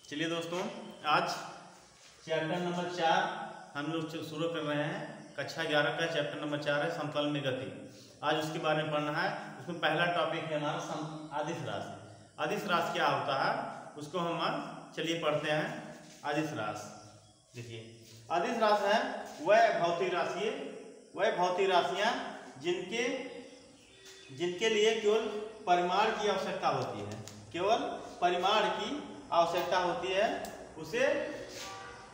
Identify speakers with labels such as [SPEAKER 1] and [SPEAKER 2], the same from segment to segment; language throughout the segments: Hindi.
[SPEAKER 1] चलिए दोस्तों, आज चैप्टर नंबर 4 हम लोग शुरू कर रहे हैं। कक्षा 11 का चैप्टर नंबर 4 है समतल में गति। आज उसके बारे में पढ़ना है। उसमें पहला टॉपिक है हमारा अदिश राशि। अदिश राशि क्या होता है उसको हम चलिए पढ़ते हैं। अदिश राशि देखिए, अदिश राशि है वह भौतिक राशियाँ जिनके लिए केवल परिमाण की आवश्यकता होती है। केवल परिमाण की आवश्यकता होती है, उसे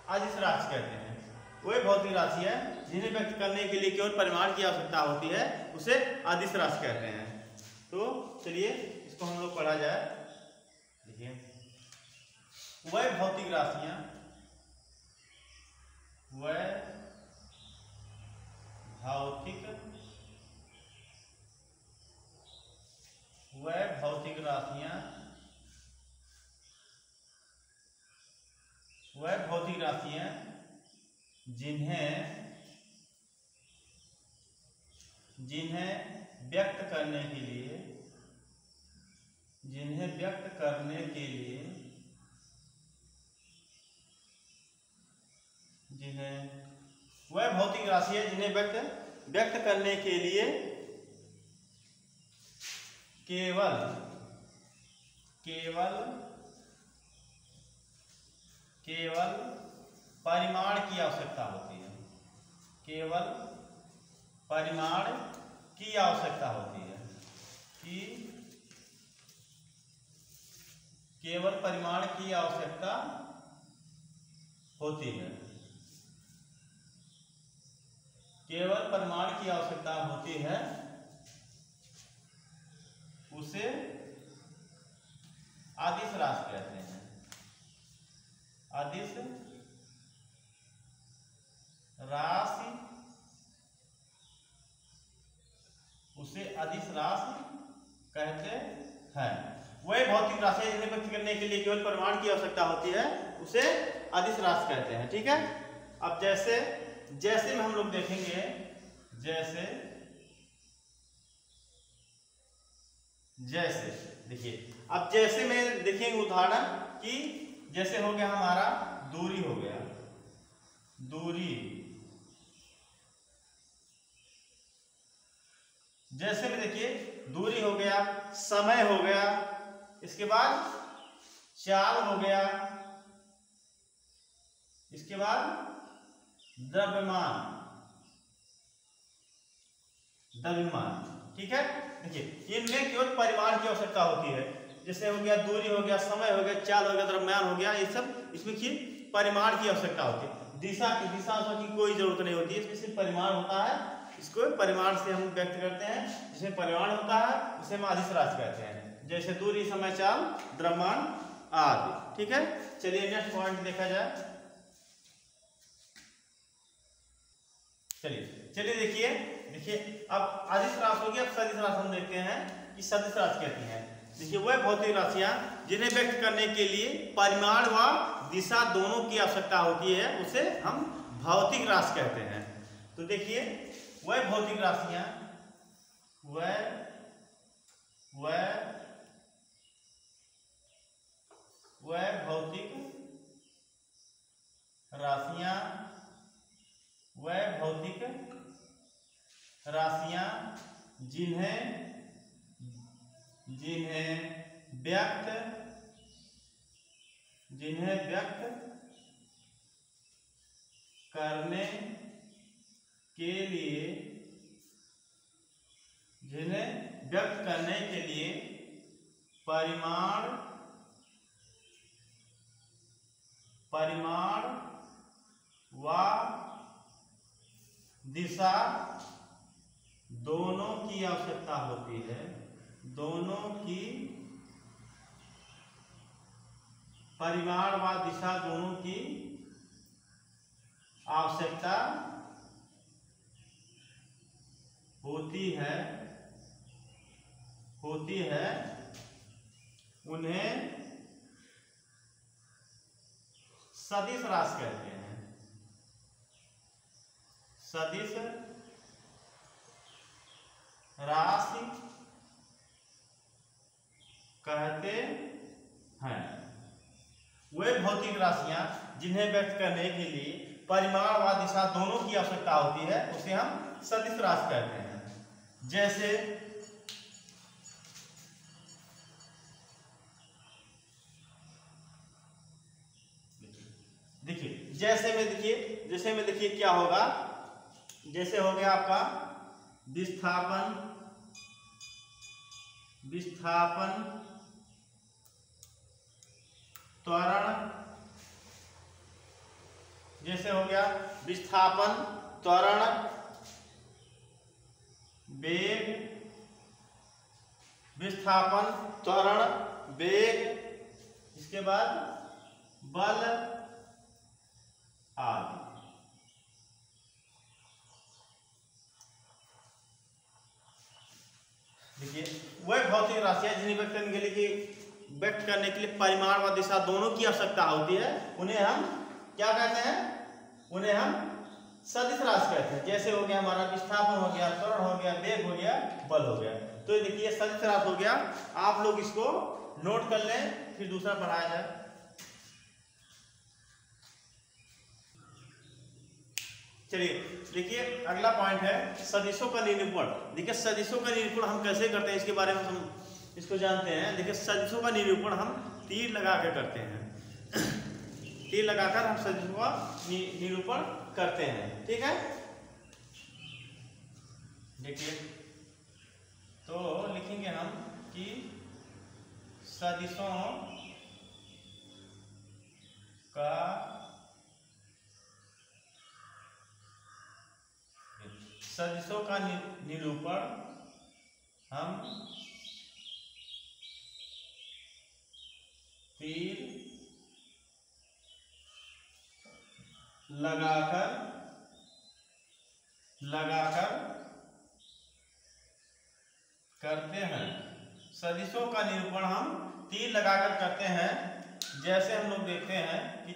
[SPEAKER 1] अदिश राशि कहते हैं। वह भौतिक राशि है जिन्हें व्यक्त करने के लिए केवल परिमाण की आवश्यकता होती है, उसे अदिश राशि कहते हैं। तो चलिए इसको हम लोग पढ़ा जाए। देखिए, वह भौतिक राशियां जिन्हें व्यक्त करने के लिए वह भौतिक राशि है जिन्हें व्यक्त करने के लिए केवल परिमाण की आवश्यकता होती है। केवल परिमाण की आवश्यकता होती है केवल परिमाण की आवश्यकता होती है। केवल परिमाण की आवश्यकता होती है, उसे अदिश राशि कहते हैं। अदिश राशि, उसे अदिश राशि कहते हैं। वह भौतिक राशि जिन्हें व्यक्त करने के लिए केवल परिमाण की आवश्यकता होती है, उसे अदिश राशि कहते हैं। ठीक है। अब जैसे में हम लोग देखेंगे, जैसे देखिए, अब जैसे में देखेंगे उदाहरण कि जैसे हो गया हमारा दूरी, हो गया दूरी। जैसे में देखिए दूरी हो गया, समय हो गया, इसके बाद चाल हो गया, इसके बाद द्रव्यमान। ठीक है। देखिए, इनमें केवल परिमाण की आवश्यकता होती है। जैसे हो गया दूरी, हो गया समय, हो गया चाल, हो गया द्रव्यमान, हो गया, ये सब इसमें परिमाण की आवश्यकता होती है। दिशा की कोई जरूरत नहीं होती है, इसमें सिर्फ परिमाण होता है। इसको परिमाण से हम व्यक्त करते हैं। जिसमें परिमाण होता है उसे हम अदिश राशि कहते हैं। जैसे दूरी, समय, चाल, द्रव्यमान आदि। ठीक है। चलिए नेक्स्ट पॉइंट देखा जाए। चलिए देखिए, अब अदिश राशि हो गया। अब सदिश राशि हम देखते हैं कि सदिश राशि कहती हैं। देखिए, वह भौतिक राशियां जिन्हें व्यक्त करने के लिए परिमाण व दिशा दोनों की आवश्यकता होती है, उसे हम भौतिक राशि कहते हैं। तो देखिए, वह भौतिक राशियां जिन्हें व्यक्त करने के लिए परिमाण व दिशा दोनों की आवश्यकता होती है। परिमाण व दिशा दोनों की आवश्यकता होती है, उन्हें सदिश राशि कहते हैं। सदिश राशि कहते हैं। वे भौतिक राशियां जिन्हें व्यक्त करने के लिए परिमाण व दिशा दोनों की आवश्यकता होती है उसे हम सदिश राशि कहते हैं। जैसे देखिए जैसे में देखिए क्या होगा, जैसे हो गया आपका विस्थापन त्वरण, जैसे हो गया विस्थापन त्वरण वेग, विस्थापन त्वरण वेग, इसके बाद बल आदि। देखिए वह भौतिक राशियां जिन्हें व्यक्त करने के लिए परिमाण व दिशा दोनों की आवश्यकता होती है उन्हें हम क्या कहते हैं, उन्हें हम सदिश राशि कहते हैं। जैसे हो गया हमारा विस्थापन हो गया, त्वरण हो गया, वेग हो गया, बल हो गया। तो देखिए सदिश राशि हो गया, आप लोग इसको नोट कर लें फिर दूसरा पढ़ाया जाए। चलिए देखिए अगला पॉइंट है सदिशों का निरूपण। देखिए सदिशों का निरूपण हम कैसे करते हैं इसके बारे में हम इसको जानते हैं। देखिए सदिशों का निरूपण हम तीर लगा कर करते हैं, तीर लगाकर हम सदिशों का निरूपण करते हैं, ठीक है। देखिए तो लिखेंगे हम कि सदिशों का निरूपण हम तीर लगाकर करते हैं। सदिशों का निरूपण हम तीर लगाकर करते हैं। जैसे हम लोग देखते हैं कि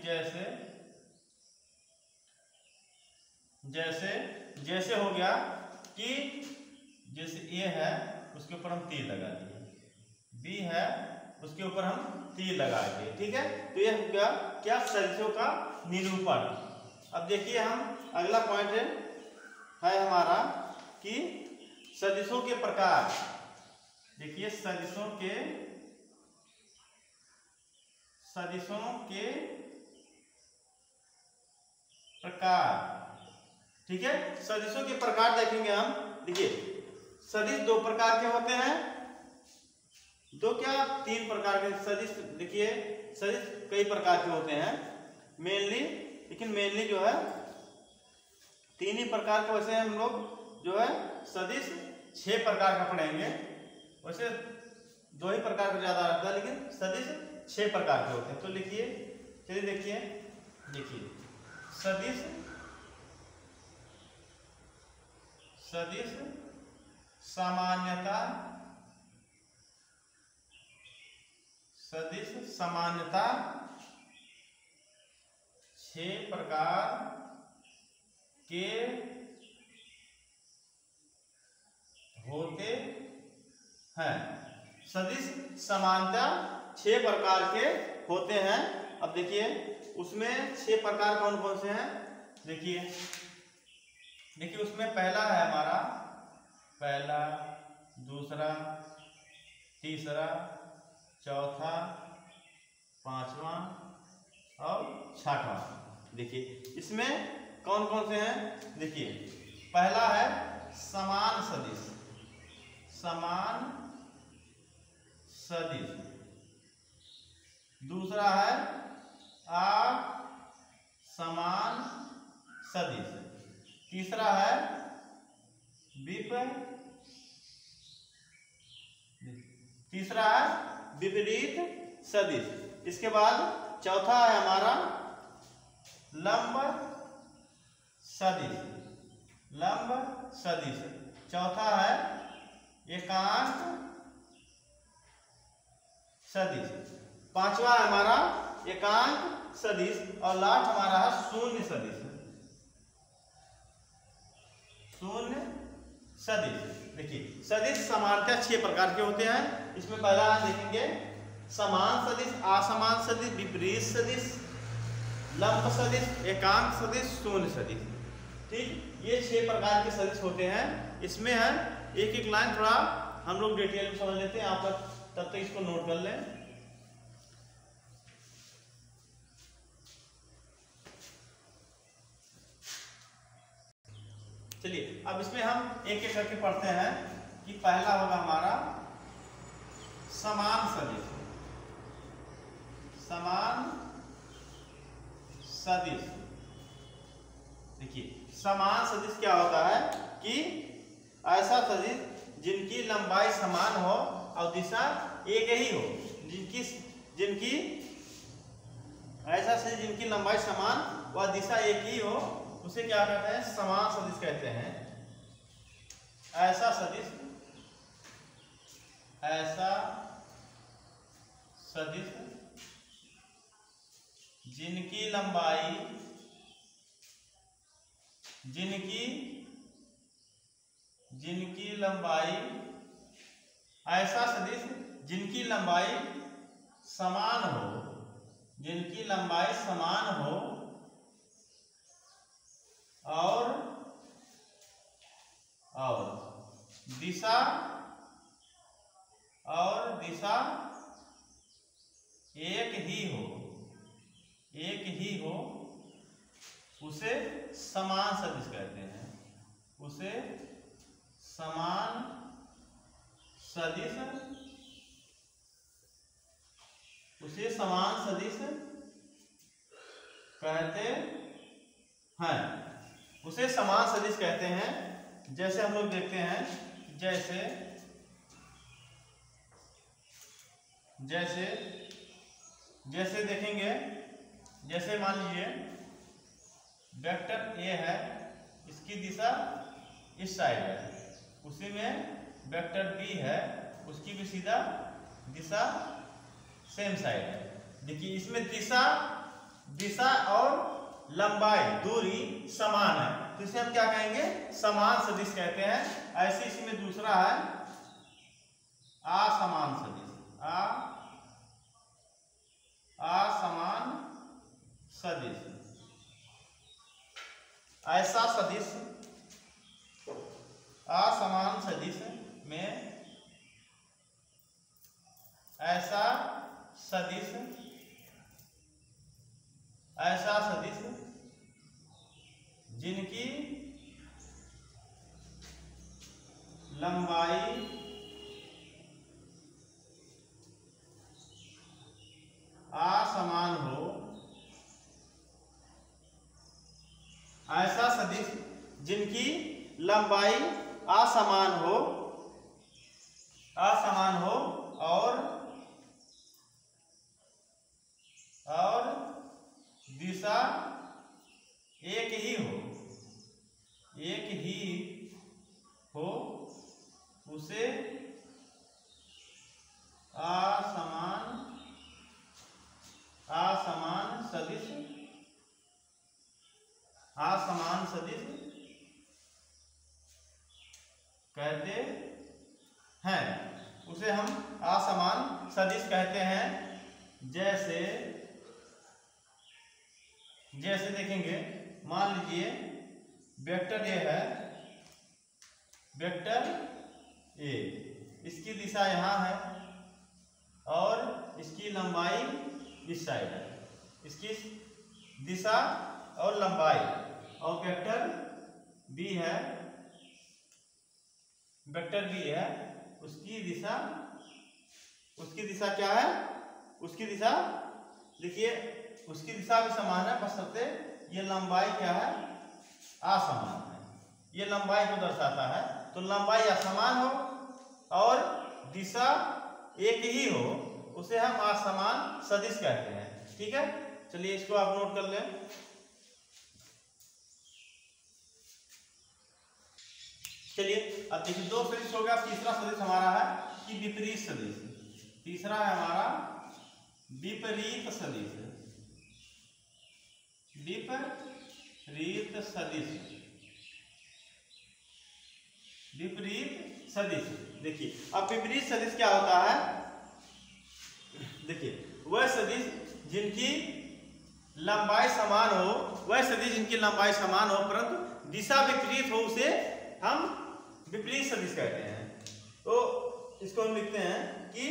[SPEAKER 1] जैसे हो गया कि जैसे ए है उसके ऊपर हम तीर लगा दिए, बी है उसके ऊपर हम तीर लगा दिए, ठीक है। तो ये हो गया क्या, सदिशों का निरूपण। अब देखिए हम अगला पॉइंट है हमारा कि सदिशों के प्रकार। देखिए सदिशों के प्रकार, ठीक है। सदिशों के प्रकार देखेंगे हम। देखिए सदिश दो प्रकार के होते हैं, दो क्या तीन प्रकार के सदिश। देखिए सदिश कई प्रकार के होते हैं मेनली जो है तीन ही प्रकार के। वैसे हम लोग जो है सदिश 6 प्रकार का पढ़ेंगे, वैसे 2 ही प्रकार का ज्यादा रहता है, लेकिन सदिश 6 प्रकार के होते हैं। तो लिखिए, चलिए देखिए सदिश सामान्यता, सदिश सामान्यता 6 प्रकार के होते हैं। सदिश समानता 6 प्रकार के होते हैं। अब देखिए उसमें 6 प्रकार कौन कौन से हैं। देखिए उसमें पहला है हमारा पहला, दूसरा, तीसरा, चौथा, पांचवा और छठवां। देखिए इसमें कौन कौन से हैं। देखिए पहला है समान सदिश, दूसरा है असमान सदिश, तीसरा है विपरीत सदिश। इसके बाद चौथा है हमारा लंब सदिश, चौथा है एकांक सदिश, पांचवा है हमारा एकांक सदिश और लास्ट हमारा है शून्य सदिश। देखिए सदिश समानता 6 प्रकार के होते हैं। इसमें पहला देखेंगे समान सदिश, असमान सदिश, विपरीत सदिश, लंब सदिश, एकांक सदिश, शून्य सदिश। ठीक, ये 6 प्रकार के सदिश होते हैं। इसमें है एक एक लाइन थोड़ा हम लोग डिटेल में समझ लेते हैं। आप तब तक इसको नोट कर लें। चलिए अब इसमें हम एक एक करके पढ़ते हैं कि पहला होगा हमारा समान सदिश। समान सदिश, देखिए समान सदिश क्या होता है कि ऐसा सदिश जिनकी लंबाई समान हो और दिशा एक ही हो। जिनकी ऐसा सदिश जिनकी लंबाई समान व दिशा एक ही हो, उसे क्या कहते हैं? समान सदिश कहते हैं। ऐसा सदिश जिनकी लंबाई ऐसा सदिश जिनकी लंबाई समान हो और दिशा एक ही हो, उसे समान सदिश कहते हैं। उसे समान सदिश कहते हैं। जैसे हम लोग देखते हैं, जैसे देखेंगे, जैसे मान लीजिए वेक्टर ए है, इसकी दिशा इस साइड है, उसी में वेक्टर बी है, उसकी भी सीधा दिशा सेम साइड है। देखिए इसमें दिशा और लंबाई दूरी समान है, तो इसे हम क्या कहेंगे? समान सदिश कहते हैं। ऐसे इसमें दूसरा है असमान सदिश। असमान सदिश, ऐसा सदिश असमान सदिश में ऐसा सदिश जिनकी लंबाई असमान हो, ऐसा सदिश जिनकी लंबाई असमान हो और दिशा एक ही हो, उसे असमान सदिश कहते हैं। उसे हम असमान सदिश कहते हैं। जैसे देखेंगे, मान लीजिए वेक्टर ए है, वेक्टर ए, इसकी दिशा यहाँ है और इसकी लंबाई इस साइड है, इसकी दिशा और लंबाई, और वेक्टर बी है, उसकी दिशा क्या है? उसकी दिशा देखिए, उसकी दिशा भी समान है, बस सबसे ये लंबाई क्या है? असमान है। ये लंबाई को दर्शाता है। तो लंबाई असमान हो और दिशा एक ही हो, उसे हम असमान सदिश कहते हैं। ठीक है, चलिए इसको आप नोट कर लें। चलिए अब देखिए, 2 सदिश हो गया। तीसरा सदिश हमारा है कि विपरीत सदिश। तीसरा है हमारा विपरीत सदिश। विपरीत सदिश देखिए, अब विपरीत सदिश क्या होता है? देखिए वह सदिश जिनकी लंबाई समान हो, वह सदिश जिनकी लंबाई समान हो परंतु दिशा विपरीत हो उसे हम विपरीत सदिश कहते हैं। तो इसको हम लिखते हैं कि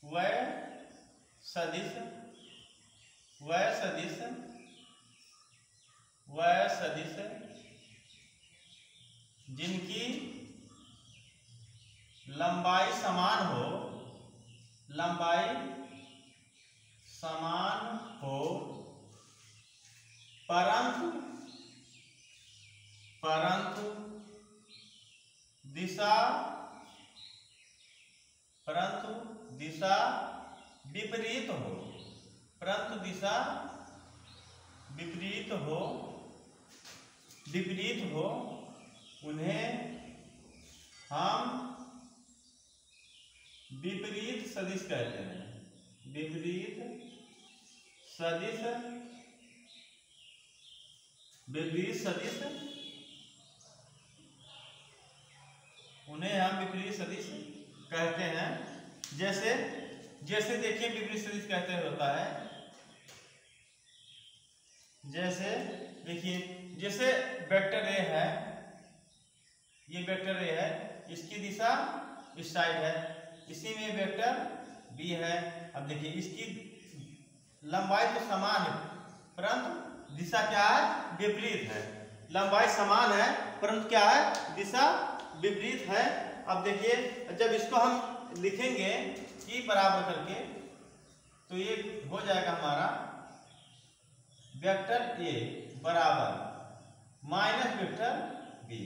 [SPEAKER 1] वह सदिश जिनकी लंबाई समान हो परंतु दिशा विपरीत हो उन्हें हम विपरीत सदिश कहते हैं। विपरीत सदिश उन्हें हम विपरीत सदिश कहते हैं। जैसे देखिए विपरीत सदिश कहते होता है, जैसे देखिए जैसे वेक्टर ए है, ये वेक्टर ए है, इसकी दिशा इस साइड है, इसी में वेक्टर बी है। अब देखिए इसकी लंबाई तो समान है परंतु दिशा क्या है, विपरीत है। लंबाई समान है परंतु क्या है, दिशा विपरीत है। अब देखिए जब इसको हम लिखेंगे ई बराबर करके तो ये हो जाएगा हमारा वेक्टर ए बराबर माइनस वेक्टर बी।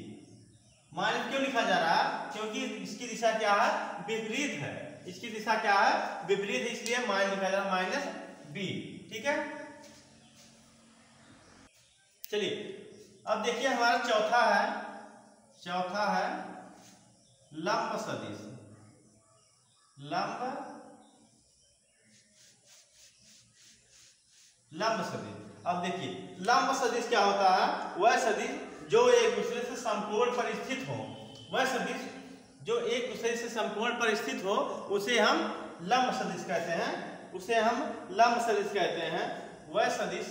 [SPEAKER 1] माइनस क्यों लिखा जा रहा है, क्योंकि इसकी दिशा क्या है, विपरीत है। इसकी दिशा क्या है, विपरीत है, इसलिए माइनस लिखा जा रहा है, माइनस बी। ठीक है, चलिए अब देखिए हमारा चौथा है लंब सदिश। लंब सदिश। अब देखिए लंब सदिश क्या होता है, वह सदिश जो एक दूसरे से समकोण पर स्थित हो। वह सदिश जो एक दूसरे से समकोण पर स्थित हो उसे हम लंब सदिश कहते हैं। वह सदिश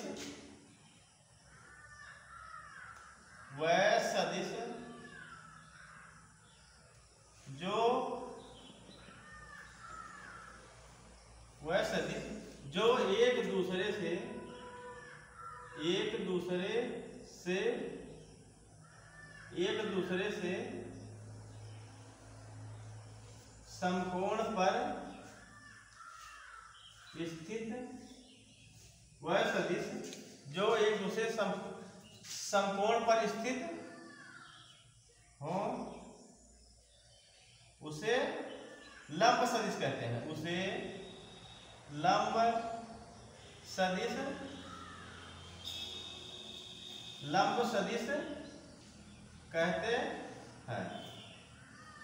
[SPEAKER 1] जो एक दूसरे से समकोण पर स्थित, वह सदिश जो एक दूसरे समकोण पर स्थित हो उसे लंब सदिश कहते हैं। उसे लंब सदिश कहते हैं।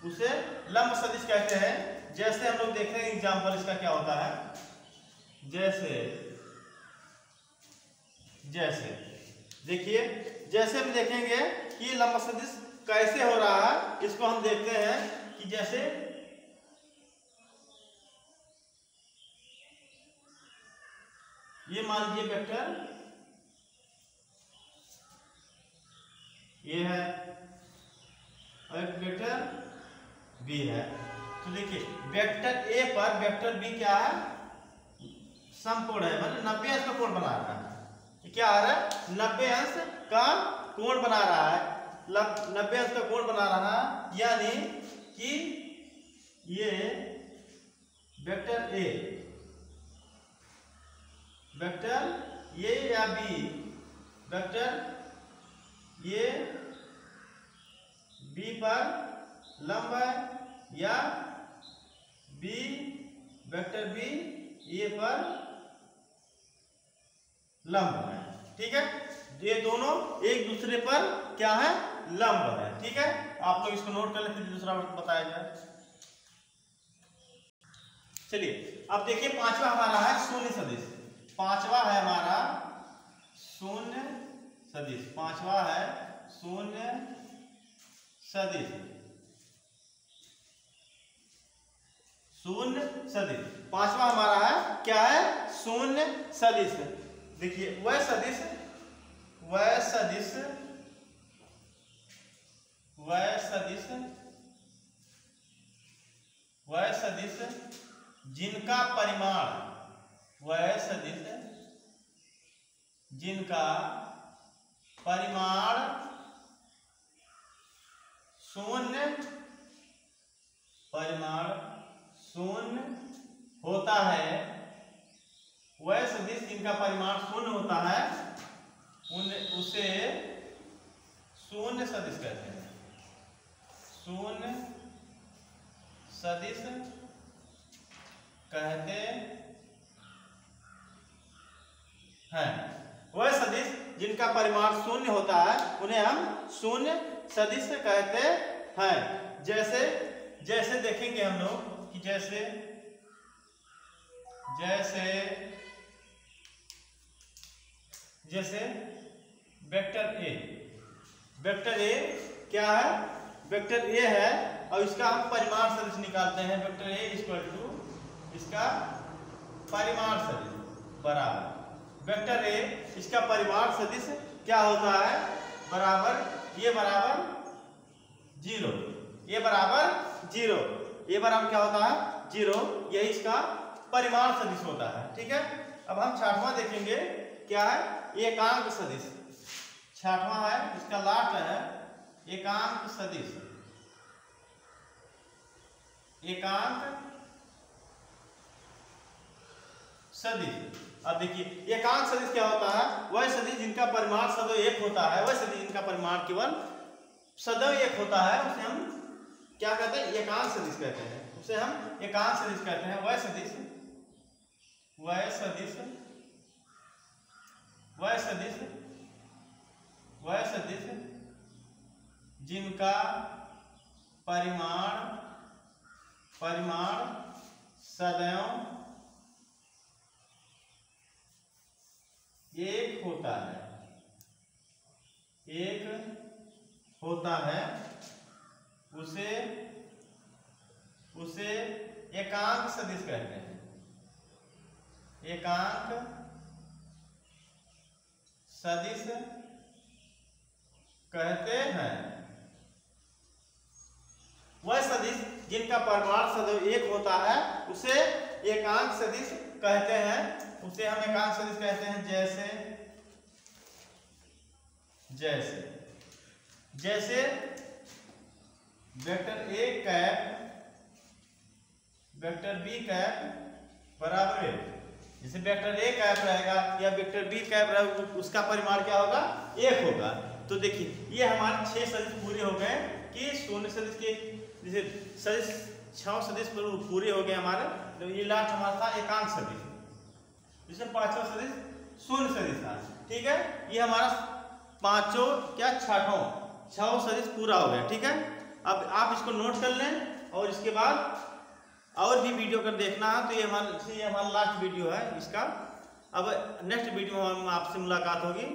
[SPEAKER 1] उसे लंब सदिश कहते हैं। जैसे हम लोग देख रहे हैं एग्जाम्पल इसका क्या होता है, जैसे देखिए जैसे हम देखेंगे कि लंब सदिश कैसे हो रहा है, इसको हम देखते हैं कि जैसे ये मान लीजिए वेक्टर ये है और एक वेक्टर बी है। तो देखिए वेक्टर ए पर वेक्टर बी क्या है, समकोण है, मतलब 90 अंश का कोण बना रहा है। क्या आ रहा है, 90 अंश का कोण बना रहा है। 90 अंश का कोण बना रहा है, यानी कि ये वेक्टर ए या बी, वेक्टर ये बी पर लंब है या बी वेक्टर बी ए पर लंब है। ठीक है, ये दोनों एक दूसरे पर क्या है, लंब है। ठीक है, आप लोग इसको नोट कर लें, फिर दूसरा बताया जाए। चलिए अब देखिए पांचवा हमारा है शून्य सदिश। पांचवा है शून्य सदिश। शून्य सदिश। पांचवा हमारा है क्या है, शून्य सदिश। देखिए वह सदिश जिनका परिमाण शून्य होता है, वह सदिश जिनका परिमाण शून्य होता है उसे शून्य सदिश कहते हैं। शून्य सदिश कहते हैं। वह सदिश जिनका परिमाण शून्य होता है उन्हें हम शून्य सदिश कहते हैं। जैसे देखेंगे हम लोग कि जैसे वेक्टर ए क्या है, वेक्टर ए है और इसका हम परिमाण सदिश निकालते हैं। वेक्टर ए इक्वल टू इसका परिमाण सदिश बराबर वेक्टर ए, इसका परिमाण सदिश क्या होता है, बराबर ये बराबर 0, ये बराबर 0, ये बराबर क्या होता है 0, यही इसका परिमाण सदिश होता है। ठीक है, अब हम छठवां देखेंगे क्या है, एकांक सदिश। छठवां है, इसका लास्ट है एकांक सदिश। एकांक सदिश। अब देखिए एकांक सदिश क्या होता है, वह सदिश जिनका परिमाण सदैव 1 होता है, वह सदिश जिनका परिमाण केवल सदैव 1 होता है उसे हम क्या कहते हैं, एकांक सदिश कहते हैं। उसे हम एकांक सदिश कहते हैं। वह सदिश जिनका परिमाण सदैव 1 होता है, उसे एकांक सदिश कहते हैं। एकांक सदिश कहते हैं। वह सदिश जिनका परिमाण सदैव 1 होता है उसे एकांक सदिश कहते हैं। उसे हम एकांक सदिश कहते हैं। जैसे vector A cap vector B cap बराबर है। जैसे वेक्टर ए कैप रहेगा या वेक्टर बी कैप रहेगा, उसका परिमाण क्या होगा, 1 होगा। तो देखिए ये हमारे 6 सदिश पूरे हो गए कि शून्य सदिश के, जैसे सदिश 6 सदिश पूरे हो गए हमारे। तो ये लास्ट हमारा था एकांक सदिश, जिसमें 5वां सदिश शून्य सदिश था। ठीक है, ये हमारा 5वां क्या 6वां सदिश पूरा हो गया। ठीक है, अब आप इसको नोट कर लें और इसके बाद और भी वीडियो कर देखना है तो ये हमारा लास्ट वीडियो है इसका। अब नेक्स्ट वीडियो में आपसे मुलाकात होगी।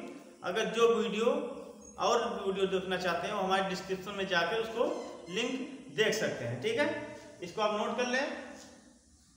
[SPEAKER 1] अगर जो वीडियो देखना चाहते हैं वो हमारे डिस्क्रिप्शन में जाकर उसको लिंक देख सकते हैं। ठीक है, इसको आप नोट कर लें।